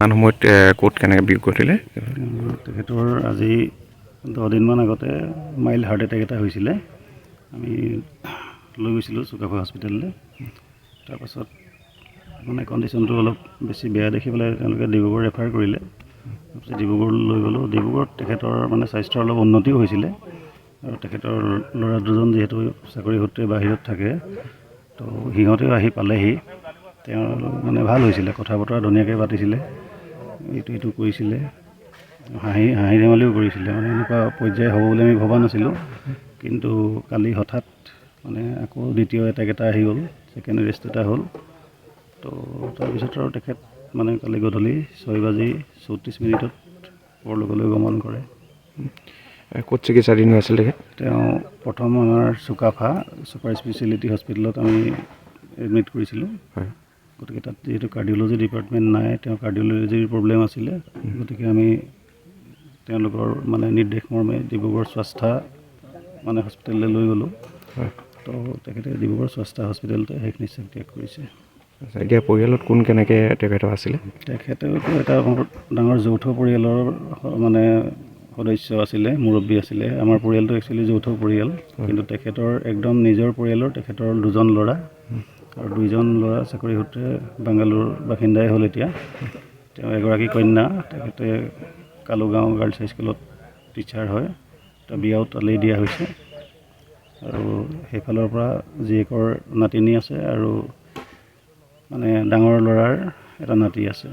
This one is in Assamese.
বৰ্তমান সময়ত ক'ত কেনেকৈ বিয়োগ ঘটিলে? তেখেতৰ আজি 10 দিনমান আগতে মাইল্ড হাৰ্ট এটেক এটা হৈছিলে। আমি লৈ গৈছিলোঁ চুকাফা হস্পিটেললৈ। তাৰপাছত মানে কণ্ডিশ্যনটো অলপ বেছি বেয়া দেখি পেলাই তেওঁলোকে ডিব্ৰুগড় ৰেফাৰ কৰিলে। তাৰপিছত ডিব্ৰুগড় লৈ গ'লোঁ। ডিব্ৰুগড়ত তেখেতৰ মানে স্বাস্থ্যৰ অলপ উন্নতিও হৈছিলে আৰু তেখেতৰ ল'ৰা দুজন যিহেতু চাকৰি সূত্ৰে বাহিৰত থাকে, তো সিহঁতেও আহি পালেহি। তেওঁ মানে ভাল হৈছিলে, কথা বতৰা ধুনীয়াকৈ পাতিছিলে, ইটো কৰিছিলে, হাঁহি ধেমালিও কৰিছিলে। মানে এনেকুৱা পৰ্যায় হ'ব বুলি আমি ভবা নাছিলোঁ। কিন্তু কালি হঠাৎ মানে আকৌ দ্বিতীয় এটেক এটা আহি গ'ল, ছেকেণ্ড ৰেষ্ট এটা হ'ল। তো তাৰপিছত আৰু তেখেত মানে কালি গধূলি 6:34 পৰলোকলৈ গমন কৰে। ক'ত চিকিৎসাধীন হৈ আছিল তেখেত? তেওঁ প্ৰথম আমাৰ চুকাফা ছুপাৰ স্পেচিয়েলিটি হস্পিটেলত আমি এডমিট কৰিছিলোঁ। হয়। গতিকে তাত যিহেতু কাৰ্ডিঅ'লজি ডিপাৰ্টমেণ্ট নাই, তেওঁ কাৰ্ডিঅ'লজিৰ প্ৰব্লেম আছিলে। গতিকে আমি তেওঁলোকৰ মানে নিৰ্দেশ মৰ্মে ডিব্ৰুগড় স্বাস্থ্য মানে হস্পিটেললৈ লৈ গ'লোঁ। হয়। তো তেখেতে ডিব্ৰুগড় স্বাস্থ্য হস্পিটেলতে শেষ নিশ্বাস ত্যাগ কৰিছে। এতিয়া পৰিয়ালত কোন কেনেকৈ তেখেতৰ আছিলে? তেখেতেওতো এটা ডাঙৰ যৌথ পৰিয়ালৰ মানে সদস্য আছিলে, মুৰব্বী আছিলে। আমাৰ পৰিয়ালটো একচুৱেলি যৌথ পৰিয়াল, কিন্তু তেখেতৰ একদম নিজৰ পৰিয়ালৰ তেখেতৰ 2জন ল'ৰা আৰু 2জন ল'ৰা চাকৰি সূত্ৰে বাংগালোৰ বাসিন্দাই হ'ল এতিয়া। তেওঁ এগৰাকী কন্যা, তেখেতে কালুগাঁও গাৰ্লছ হাইস্কুলত টিচাৰ হয়। তেওঁ বিয়াও তালেই দিয়া হৈছে আৰু সেইফালৰ পৰা জীয়েকৰ নাতিনী আছে আৰু মানে ডাঙৰ ল'ৰাৰ এটা নাতি আছে।